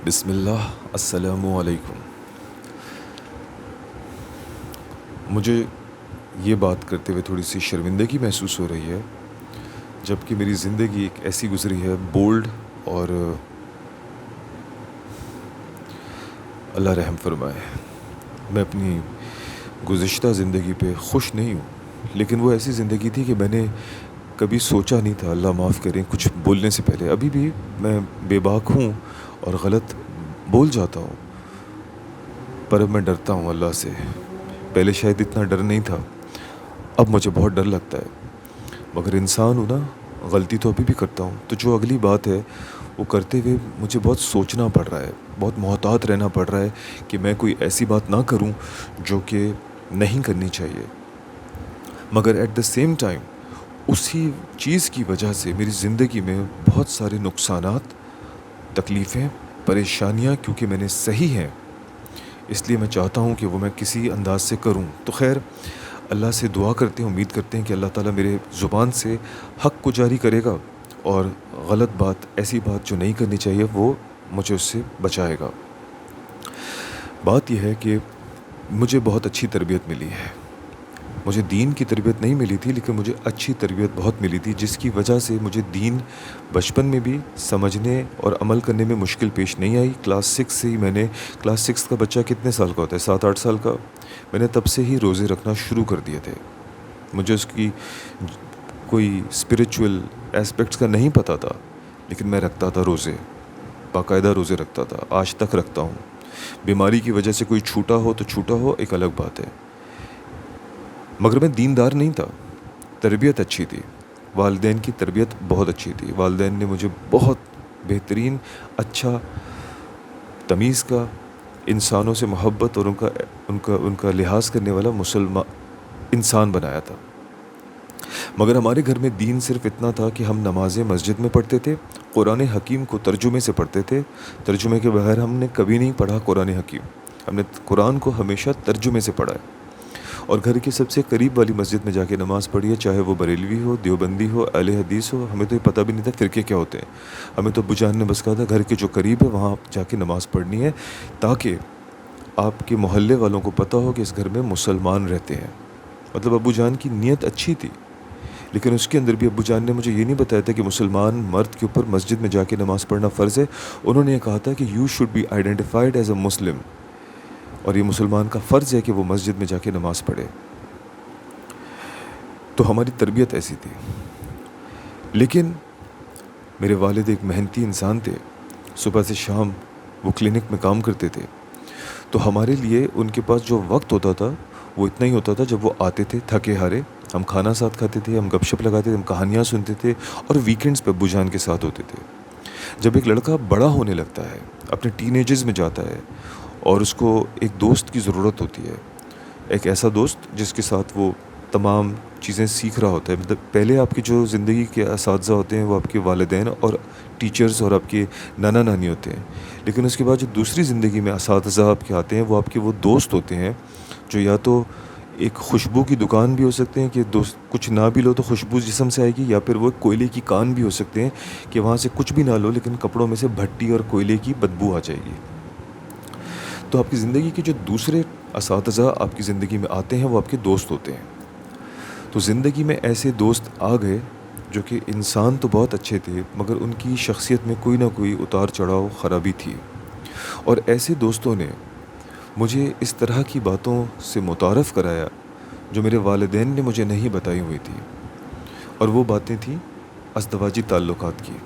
بسم اللہ السلام علیکم۔ مجھے یہ بات کرتے ہوئے تھوڑی سی شرمندگی محسوس ہو رہی ہے، جب کہ میری زندگی ایک ایسی گزری ہے بولڈ اور اللہ رحم فرمائے۔ میں اپنی گزشتہ زندگی پہ خوش نہیں ہوں، لیکن وہ ایسی زندگی تھی کہ میں نے کبھی سوچا نہیں تھا، اللہ معاف کریں، کچھ بولنے سے پہلے۔ ابھی بھی میں بے باک ہوں اور غلط بول جاتا ہوں، پر اب میں ڈرتا ہوں اللہ سے۔ پہلے شاید اتنا ڈر نہیں تھا، اب مجھے بہت ڈر لگتا ہے، مگر انسان ہوں نا، غلطی تو ابھی بھی کرتا ہوں۔ تو جو اگلی بات ہے وہ کرتے ہوئے مجھے بہت سوچنا پڑ رہا ہے، بہت محتاط رہنا پڑ رہا ہے کہ میں کوئی ایسی بات نہ کروں جو کہ نہیں کرنی چاہیے، مگر ایٹ دا سیم ٹائم اسی چیز کی وجہ سے میری زندگی میں بہت سارے نقصانات، تکلیفیں، پریشانیاں، کیونکہ میں نے صحیح ہیں، اس لیے میں چاہتا ہوں کہ وہ میں کسی انداز سے کروں۔ تو خیر، اللہ سے دعا کرتے ہیں، امید کرتے ہیں کہ اللہ تعالیٰ میرے زبان سے حق کو جاری کرے گا اور غلط بات، ایسی بات جو نہیں کرنی چاہیے، وہ مجھے اس سے بچائے گا۔ بات یہ ہے کہ مجھے بہت اچھی تربیت ملی ہے۔ مجھے دین کی تربیت نہیں ملی تھی، لیکن مجھے اچھی تربیت بہت ملی تھی، جس کی وجہ سے مجھے دین بچپن میں بھی سمجھنے اور عمل کرنے میں مشکل پیش نہیں آئی۔ کلاس 6 سے ہی کلاس 6 کا بچہ کتنے سال کا ہوتا ہے؟ 7-8 سال کا۔ میں نے تب سے ہی روزے رکھنا شروع کر دیے تھے۔ مجھے اس کی کوئی اسپریچول اسپیکٹس کا نہیں پتہ تھا، لیکن میں رکھتا تھا روزے، باقاعدہ روزے رکھتا تھا، آج تک رکھتا ہوں۔ بیماری کی وجہ سے کوئی چھوٹا ہو تو چھوٹا ہو، ایک الگ بات ہے، مگر میں دیندار نہیں تھا۔ تربیت اچھی تھی، والدین کی تربیت بہت اچھی تھی۔ والدین نے مجھے بہت بہترین، اچھا، تمیز کا، انسانوں سے محبت اور ان کا لحاظ کرنے والا انسان بنایا تھا۔ مگر ہمارے گھر میں دین صرف اتنا تھا کہ ہم نمازیں مسجد میں پڑھتے تھے، قرآن حکیم کو ترجمے سے پڑھتے تھے۔ ترجمے کے بغیر ہم نے کبھی نہیں پڑھا قرآن حکیم، ہم نے قرآن کو ہمیشہ ترجمے سے پڑھا ہے۔ اور گھر کی سب سے قریب والی مسجد میں جا کے نماز پڑھی ہے، چاہے وہ بریلوی ہو، دیوبندی ہو، اہل حدیث ہو۔ ہمیں تو یہ پتہ بھی نہیں تھا فرقے کیا ہوتے ہیں، ہمیں تو ابو جان نے بس کہا تھا گھر کے جو قریب ہے وہاں جا کے نماز پڑھنی ہے، تاکہ آپ کے محلے والوں کو پتہ ہو کہ اس گھر میں مسلمان رہتے ہیں۔ مطلب ابو جان کی نیت اچھی تھی، لیکن اس کے اندر بھی ابو جان نے مجھے یہ نہیں بتایا تھا کہ مسلمان مرد کے اوپر مسجد میں جا کے نماز پڑھنا فرض ہے۔ انہوں نے یہ کہا تھا کہ you should be identified as a Muslim, اور یہ مسلمان کا فرض ہے کہ وہ مسجد میں جا کے نماز پڑھے۔ تو ہماری تربیت ایسی تھی۔ لیکن میرے والد ایک محنتی انسان تھے، صبح سے شام وہ کلینک میں کام کرتے تھے، تو ہمارے لیے ان کے پاس جو وقت ہوتا تھا وہ اتنا ہی ہوتا تھا۔ جب وہ آتے تھے تھکے ہارے، ہم کھانا ساتھ کھاتے تھے، ہم گپ شپ لگاتے تھے، ہم کہانیاں سنتے تھے، اور ویکینڈز پہ ابو جان کے ساتھ ہوتے تھے۔ جب ایک لڑکا بڑا ہونے لگتا ہے، اپنے ٹین ایجز میں جاتا ہے، اور اس کو ایک دوست کی ضرورت ہوتی ہے، ایک ایسا دوست جس کے ساتھ وہ تمام چیزیں سیکھ رہا ہوتا ہے۔ مطلب پہلے آپ کی جو زندگی کے اساتذہ ہوتے ہیں وہ آپ کے والدین اور ٹیچرز اور آپ کے نانا نانی ہوتے ہیں، لیکن اس کے بعد جو دوسری زندگی میں اساتذہ آپ کے آتے ہیں وہ آپ کے وہ دوست ہوتے ہیں، جو یا تو ایک خوشبو کی دکان بھی ہو سکتے ہیں کہ دوست کچھ نہ بھی لو تو خوشبو جسم سے آئے گی، یا پھر وہ کوئلے کی کان بھی ہو سکتے ہیں کہ وہاں سے کچھ بھی نہ لو لیکن کپڑوں میں سے بھٹی اور کوئلے کی بدبو آ جائے گی۔ تو آپ کی زندگی کے جو دوسرے اساتذہ آپ کی زندگی میں آتے ہیں وہ آپ کے دوست ہوتے ہیں۔ تو زندگی میں ایسے دوست آ گئے جو کہ انسان تو بہت اچھے تھے، مگر ان کی شخصیت میں کوئی نہ کوئی اتار چڑھاؤ، خرابی تھی۔ اور ایسے دوستوں نے مجھے اس طرح کی باتوں سے متعارف کرایا جو میرے والدین نے مجھے نہیں بتائی ہوئی تھی، اور وہ باتیں تھیں ازدواجی تعلقات کی۔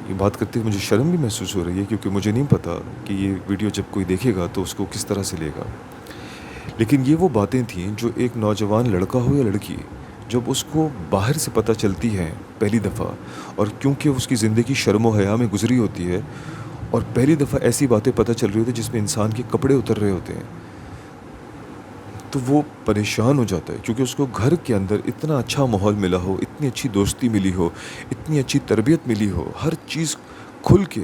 یہ بات کرتے ہوئے مجھے شرم بھی محسوس ہو رہی ہے، کیونکہ مجھے نہیں پتا کہ یہ ویڈیو جب کوئی دیکھے گا تو اس کو کس طرح سے لے گا، لیکن یہ وہ باتیں تھیں جو ایک نوجوان لڑکا ہو یا لڑکی، جب اس کو باہر سے پتہ چلتی ہیں پہلی دفعہ، اور کیونکہ اس کی زندگی شرم و حیا میں گزری ہوتی ہے، اور پہلی دفعہ ایسی باتیں پتہ چل رہی ہوتی ہیں جس میں انسان کے کپڑے اتر رہے ہوتے ہیں، تو وہ پریشان ہو جاتا ہے، کیونکہ اس کو گھر کے اندر اتنا اچھا ماحول ملا ہو، اتنی اچھی دوستی ملی ہو، اتنی اچھی تربیت ملی ہو، ہر چیز کھل کے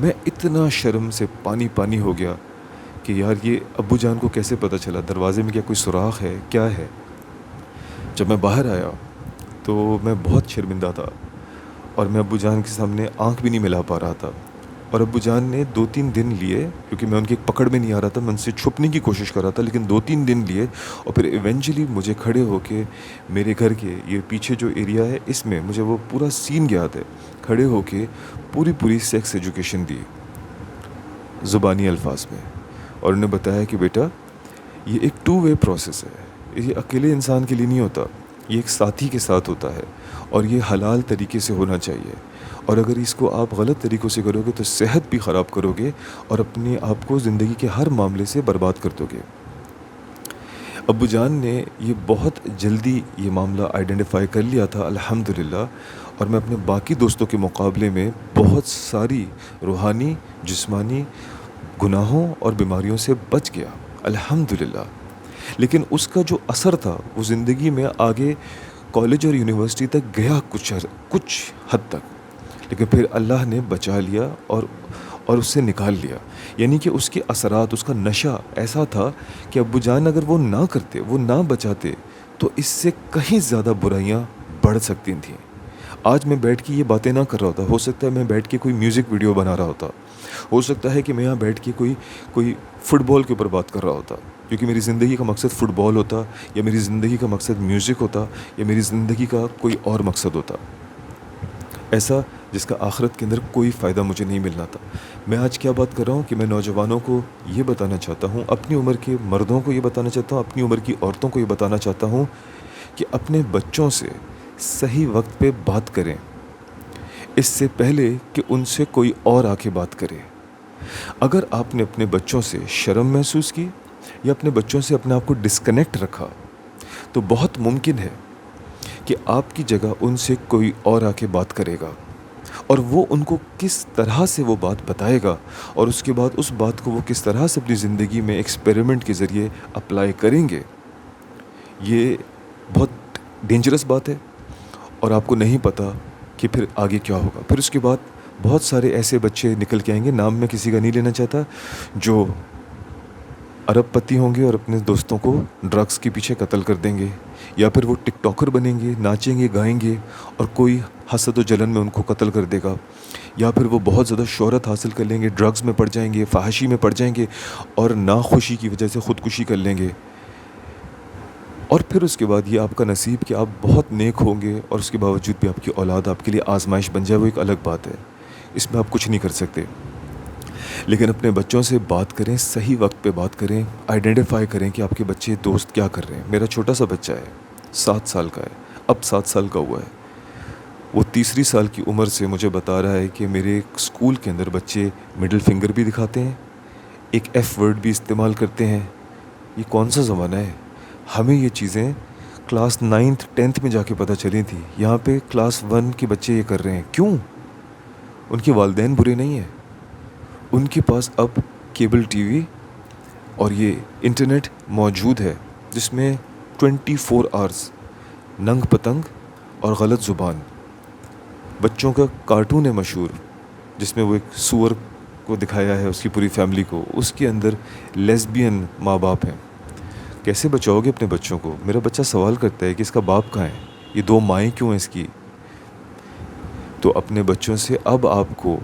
میں اتنا شرم سے پانی پانی ہو گیا کہ یار یہ ابو جان کو کیسے پتہ چلا، دروازے میں کیا کوئی سوراخ ہے، کیا ہے؟ جب میں باہر آیا تو میں بہت شرمندہ تھا، اور میں ابو جان کے سامنے آنکھ بھی نہیں ملا پا رہا تھا. اور ابو جان نے 2-3 دن لیے، کیونکہ میں ان کی ایک پکڑ میں نہیں آ رہا تھا، میں ان سے چھپنے کی کوشش کر رہا تھا، لیکن 2-3 دن لیے. اور پھر ایونچولی مجھے کھڑے ہو کے میرے گھر کے یہ پیچھے جو ایریا ہے اس میں مجھے وہ پورا سین یاد ہے، کھڑے ہو کے پوری سیکس ایجوکیشن دی زبانی الفاظ میں. اور انہوں نے بتایا کہ بیٹا یہ ایک 2 وے پروسیس ہے، یہ اکیلے انسان کے لیے نہیں ہوتا، یہ ایک ساتھی کے ساتھ ہوتا ہے، اور یہ حلال طریقے سے ہونا چاہیے. اور اگر اس کو آپ غلط طریقوں سے کرو گے تو صحت بھی خراب کرو گے اور اپنے آپ کو زندگی کے ہر معاملے سے برباد کر دو گے. ابو جان نے یہ بہت جلدی یہ معاملہ آئیڈینٹیفائی کر لیا تھا الحمدللہ. اور میں اپنے باقی دوستوں کے مقابلے میں بہت ساری روحانی جسمانی گناہوں اور بیماریوں سے بچ گیا الحمدللہ. لیکن اس کا جو اثر تھا وہ زندگی میں آگے کالج اور یونیورسٹی تک گیا کچھ حد تک، لیکن پھر اللہ نے بچا لیا اور اس سے نکال لیا. یعنی کہ اس کے اثرات، اس کا نشہ ایسا تھا کہ ابو جان اگر وہ نہ کرتے، وہ نہ بچاتے تو اس سے کہیں زیادہ برائیاں بڑھ سکتی تھیں. آج میں بیٹھ کے یہ باتیں نہ کر رہا ہوتا، ہو سکتا ہے میں بیٹھ کے کوئی میوزک ویڈیو بنا رہا ہوتا، ہو سکتا ہے کہ میں یہاں بیٹھ کے کوئی فٹ بال کے اوپر بات کر رہا ہوتا، کیونکہ میری زندگی کا مقصد فٹ بال ہوتا، یا میری زندگی کا مقصد میوزک ہوتا، یا میری زندگی کا کوئی اور مقصد ہوتا ایسا جس کا آخرت کے اندر کوئی فائدہ مجھے نہیں ملنا تھا. میں آج کیا بات کر رہا ہوں کہ میں نوجوانوں کو یہ بتانا چاہتا ہوں، اپنی عمر کے مردوں کو یہ بتانا چاہتا ہوں، اپنی عمر کی عورتوں کو یہ بتانا چاہتا ہوں کہ اپنے بچوں سے صحیح وقت پہ بات کریں، اس سے پہلے کہ ان سے کوئی اور آ کے بات کرے. اگر آپ نے اپنے بچوں سے شرم محسوس کی یا اپنے بچوں سے اپنے آپ کو ڈسکنیکٹ رکھا تو بہت ممکن ہے کہ آپ کی جگہ ان سے کوئی اور آ کے بات کرے گا، اور وہ ان کو کس طرح سے وہ بات بتائے گا، اور اس کے بعد اس بات کو وہ کس طرح سے اپنی زندگی میں ایکسپیریمنٹ کے ذریعے اپلائی کریں گے. یہ بہت ڈینجرس بات ہے، اور آپ کو نہیں پتہ کہ پھر آگے کیا ہوگا. پھر اس کے بعد بہت سارے ایسے بچے نکل کے آئیں گے، نام میں کسی کا نہیں لینا چاہتا، جو ارب پتی ہوں گے اور اپنے دوستوں کو ڈرگس کے پیچھے قتل کر دیں گے، یا پھر وہ ٹک ٹاکر بنیں گے، ناچیں گے گائیں گے اور کوئی حسد و جلن میں ان کو قتل کر دے گا، یا پھر وہ بہت زیادہ شہرت حاصل کر لیں گے، ڈرگس میں پڑ جائیں گے، فحاشی میں پڑ جائیں گے اور ناخوشی کی وجہ سے خودکشی کر لیں گے. اور پھر اس کے بعد یہ آپ کا نصیب کہ آپ بہت نیک ہوں گے اور اس کے باوجود بھی آپ کی اولاد آپ کے لیے آزمائش بن جائے، وہ ایک الگ بات ہے، اس میں آپ کچھ نہیں کر سکتے. لیکن اپنے بچوں سے بات کریں، صحیح وقت پہ بات کریں، آئیڈینٹیفائی کریں کہ آپ کے بچے دوست کیا کر رہے ہیں. میرا چھوٹا سا بچہ ہے، 7 سال کا ہے، اب 7 سال کا ہوا ہے. وہ تیسری سال کی عمر سے مجھے بتا رہا ہے کہ میرے اسکول کے اندر بچے مڈل فنگر بھی دکھاتے ہیں، ایک ایف ورڈ بھی استعمال کرتے ہیں. یہ کون سا زمانہ ہے؟ ہمیں یہ چیزیں کلاس 9th 10th میں جا کے پتہ چلی تھی، یہاں پہ کلاس 1 کے بچے یہ کر رہے ہیں. کیوں؟ ان کے والدین برے نہیں ہیں، ان کے پاس اب کیبل ٹی وی اور یہ انٹرنیٹ موجود ہے جس میں 24 آورز ننگ پتنگ اور غلط زبان. بچوں کا کارٹون ہے مشہور جس میں وہ ایک سور کو دکھایا ہے، اس کی پوری فیملی کو، اس کے اندر لیسبین ماں باپ ہیں. کیسے بچاؤ گے اپنے بچوں کو؟ میرا بچہ سوال کرتا ہے کہ اس کا باپ کہاں ہے، یہ 2 مائیں کیوں ہیں اس کی. تو اپنے بچوں سے اب آپ کو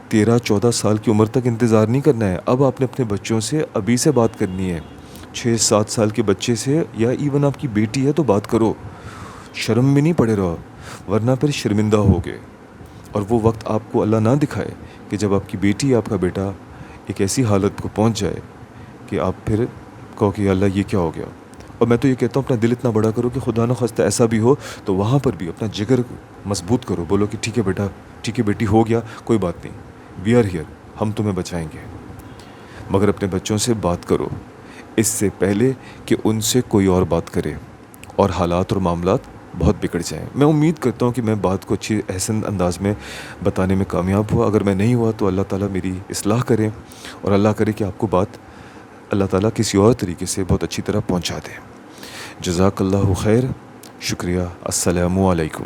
13-14 سال کی عمر تک انتظار نہیں کرنا ہے، اب آپ نے اپنے بچوں سے ابھی سے بات کرنی ہے. 6-7 سال کے بچے سے یا ایون آپ کی بیٹی ہے تو بات کرو، شرم میں نہیں پڑے رہو، ورنہ پھر شرمندہ ہوگے. اور وہ وقت آپ کو اللہ نہ دکھائے کہ جب آپ کی بیٹی آپ کا بیٹا ایک ایسی حالت کو پہنچ جائے کہ آپ پھر کہو کہ اللہ یہ کیا ہو گیا. اور میں تو یہ کہتا ہوں اپنا دل اتنا بڑا کرو کہ خدا نہ خواستہ ایسا بھی ہو تو وہاں پر بھی اپنا جگر مضبوط کرو، بولو کہ ٹھیک ہے بیٹا، ٹھیک ہے بیٹی، ہو گیا، کوئی بات نہیں، وی آر ہیئر، ہم تمہیں بچائیں گے. مگر اپنے بچوں سے بات کرو اس سے پہلے کہ ان سے کوئی اور بات کرے اور حالات اور معاملات بہت بگڑ جائیں. میں امید کرتا ہوں کہ میں بات کو اچھی احسن انداز میں بتانے میں کامیاب ہوا. اگر میں نہیں ہوا تو اللہ تعالیٰ میری اصلاح کرے، اور اللہ کرے کہ آپ کو بات اللہ تعالیٰ کسی اور طریقے سے بہت اچھی طرح پہنچا دے. جزاک اللہ خیر، شکریہ، السلام علیکم.